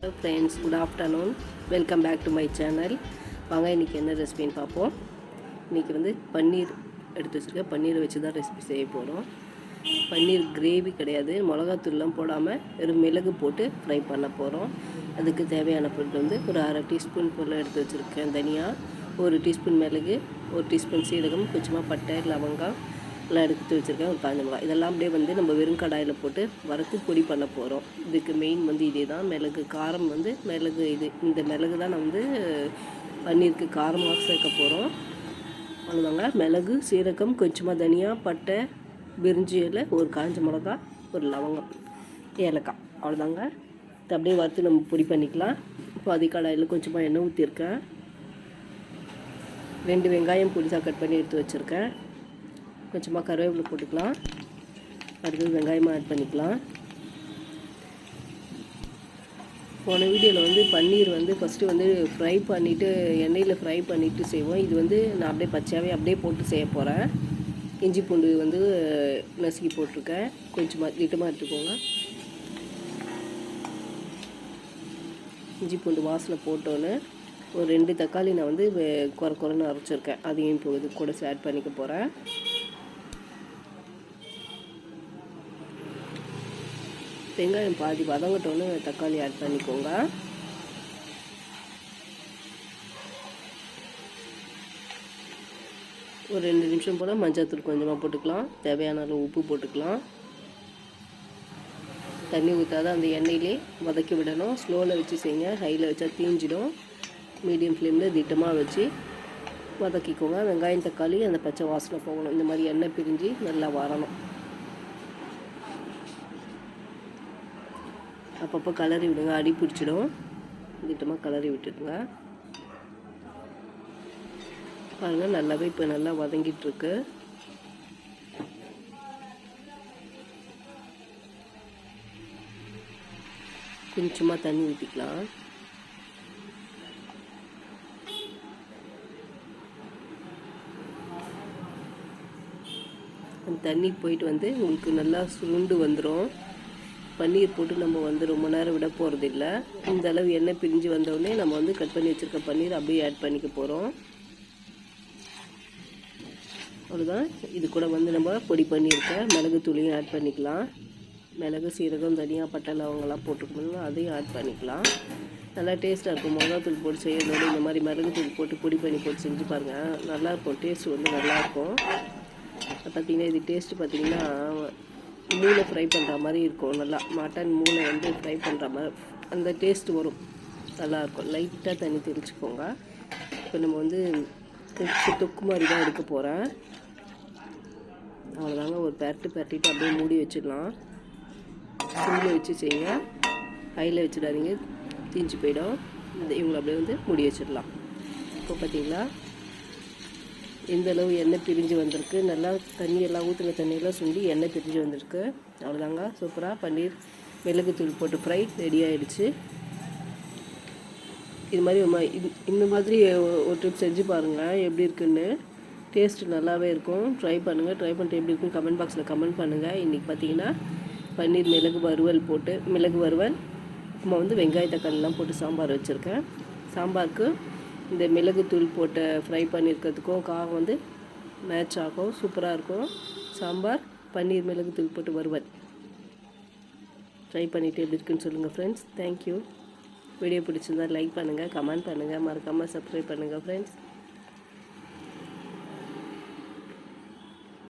Hello friends, good afternoon. Welcome back to my channel. வாங்க இன்றைக்கி என்ன ரெசிபின்னு பார்ப்போம். இன்றைக்கி வந்து பன்னீர் எடுத்து வச்சுருக்கேன். பன்னீரை வச்சு தான் ரெசிபி செய்ய போகிறோம். பன்னீர் கிரேவி கிடையாது, மிளகாத்தூள்லாம் போடாமல் வெறும் மிளகு போட்டு ஃப்ரை பண்ண போகிறோம். அதுக்கு தேவையான பொருட்கள் வந்து ஒரு அரை டீஸ்பூன் போல் எடுத்து வச்சுருக்கேன் தனியா, ஒரு டீஸ்பூன் மிளகு, ஒரு டீஸ்பூன் சீரகம், கொஞ்சமாக பட்டை, லவங்கம் எல்லாம் எடுத்து வச்சுருக்கேன், ஒரு காஞ்ச மிளகாய். இதெல்லாம் அப்படியே வந்து நம்ம வெறும் கடாயில் போட்டு வறுத்து பொடி பண்ண போகிறோம். இதுக்கு மெயின் வந்து இதே தான், மிளகு காரம் வந்து மிளகு இந்த மிளகு தான் நான் வந்து பன்னீருக்கு காரமாக சேர்க்க போகிறோம். அவ்வளோதாங்க. மிளகு, சீரகம், கொஞ்சமாக தனியா, பட்டை, பிரிஞ்சி இலை, ஒரு காஞ்ச மிளகா, ஒரு லவங்கம், ஏலக்காய், அவ்வளோதாங்க. இது அப்படியே வறுத்து நம்ம பொடி பண்ணிக்கலாம். இப்போ அதே கடாயில் கொஞ்சமாக எண்ணெய் ஊற்றிருக்கேன். 2 வெங்காயம் பொடிசாக கட் பண்ணி எடுத்து வச்சுருக்கேன். கொஞ்சமாக கருவேப்பிலை போட்டுக்கலாம். அடுத்தது வெங்காயமாக ஆட் பண்ணிக்கலாம். போன வீடியோவில் வந்து பன்னீர் வந்து ஃபஸ்ட்டு வந்து ஃப்ரை பண்ணிவிட்டு எண்ணெயில் ஃப்ரை பண்ணிவிட்டு செய்வோம். இது வந்து நான் அப்படியே பச்சையாகவே அப்படியே போட்டு செய்ய போகிறேன். இஞ்சி பூண்டு வந்து நசுக்கி போட்டிருக்கேன். கொஞ்சமாக திட்டமாக எடுத்துக்கோங்க. இஞ்சி பூண்டு வாசனை போட்டோன்னு ஒரு 2 தக்காளி நான் வந்து குறைன்னு அரைச்சிருக்கேன். அதையும் இப்போ இது கூட ஆட் பண்ணிக்க போகிறேன். வெங்காயம் பாதி வதங்கட்டோன்னு தக்காளி ஆட் பண்ணிக்கோங்க. ஒரு 2 நிமிஷம் போல் மஞ்சள்தூள் கொஞ்சமாக போட்டுக்கலாம். தேவையான அளவு உப்பு போட்டுக்கலாம். தண்ணி ஊற்றாத அந்த எண்ணெயிலே வதக்கி விடணும். ஸ்லோவில் வச்சு செய்யுங்க, ஹையில் வச்சா தீஞ்சிடும். மீடியம் ஃப்ளேமில் திட்டமாக வச்சு வதக்கிக்கோங்க. வெங்காயம் தக்காளி அந்த பச்சை வாசனை போகணும். இந்த மாதிரி எண்ணெய் பிரிஞ்சு நல்லா வரணும். அப்பப்போ கலரி விடுங்க, அடி பிடிச்சிடும். திட்டமாக கலரி விட்டுடுங்க. பாருங்கள், நல்லாவே இப்போ நல்லா வதங்கிட்டுருக்கு. கொஞ்சமாக தண்ணி ஊற்றிக்கலாம். அந்த தண்ணி போயிட்டு வந்து உங்களுக்கு நல்லா சுருண்டு வந்துடும். பன்னீர் போட்டு நம்ம வந்து ரொம்ப நேரம் விட போகிறதில்ல. இந்த அளவு எண்ணெய் பிரிஞ்சு வந்தோடனே நம்ம வந்து கட் பண்ணி வச்சுருக்க பன்னீர் அப்படியே ஆட் பண்ணிக்க போகிறோம். அவ்வளோதான். இது கூட வந்து நம்ம பொடி பண்ணியிருக்க மிளகு தூளையும் ஆட் பண்ணிக்கலாம். மிளகு, சீரகம், தனியா, பட்டை, லவங்கெல்லாம் போட்டுக்கணும், அதையும் ஆட் பண்ணிக்கலாம். நல்லா டேஸ்ட்டாக இருக்கும். மிளகாத்தூள் போட்டு செய்யறதோடு இந்த மாதிரி மிளகு தூள் போட்டு பொடி பண்ணி போட்டு செஞ்சு பாருங்கள், நல்லாயிருக்கும். டேஸ்ட் வந்து நல்லாயிருக்கும். பார்த்திங்கன்னா இது டேஸ்ட்டு பார்த்திங்கன்னா மூளை ஃப்ரை பண்ணுற மாதிரி இருக்கும். நல்லா மட்டன் மூளை வந்து ஃப்ரை பண்ணுற மாதிரி அந்த டேஸ்ட்டு வரும், நல்லாயிருக்கும். லைட்டாக தண்ணி தெளிச்சுக்கோங்க. இப்போ நம்ம வந்து தொக்கு மாதிரி தான் எடுக்க போகிறேன். அவ்வளோதாங்க. ஒரு பரட்டிட்டு அப்படியே மூடி வச்சிடலாம். சிம்மில் வச்சு செய்யுங்க, ஹையில் வச்சிடாதீங்க, தீஞ்சு போயிடும். இவங்களை அப்படியே வந்து மூடி வச்சிடலாம். இப்போ பார்த்தீங்களா எந்த அளவு எண்ணெய் பிரிஞ்சு வந்திருக்கு. நல்லா தண்ணியெல்லாம் ஊற்றுன தண்ணியெல்லாம் சுண்டி எண்ணெய் பிரிஞ்சு வந்திருக்கு. அவ்வளோதாங்க. சூப்பராக பன்னீர் மிளகுத்தூள் போட்டு ஃப்ரை ரெடி ஆகிடுச்சு. இது மாதிரி இந்த மாதிரி ஒரு ட்ரிப் செஞ்சு பாருங்கள் எப்படி இருக்குன்னு. டேஸ்ட்டு நல்லாவே இருக்கும். ட்ரை பண்ணுங்கள். ட்ரை பண்ணிட்டு எப்படி இருக்குன்னு கமெண்ட் பாக்ஸில் கமெண்ட் பண்ணுங்கள். இன்றைக்கி பார்த்தீங்கன்னா பன்னீர் மிளகு வறுவல் நம்ம வந்து வெங்காய தக்காளிலாம் போட்டு சாம்பார் வச்சுருக்கேன். சாம்பாருக்கு இந்த மிளகுத்தூள் போட்டு ஃப்ரை பண்ணியிருக்கிறதுக்கும் காரம் வந்து மேட்ச் ஆகும், சூப்பராக இருக்கும். சாம்பார், பன்னீர் மிளகுத்தூள் போட்டு வறுவல். ட்ரை பண்ணிவிட்டு எப்படி இருக்குன்னு சொல்லுங்கள் ஃப்ரெண்ட்ஸ். தேங்க்யூ. வீடியோ பிடிச்சிருந்தால் லைக் பண்ணுங்கள், கமெண்ட் பண்ணுங்கள், மறக்காமல் சப்ஸ்கிரைப் பண்ணுங்கள் ஃப்ரெண்ட்ஸ்.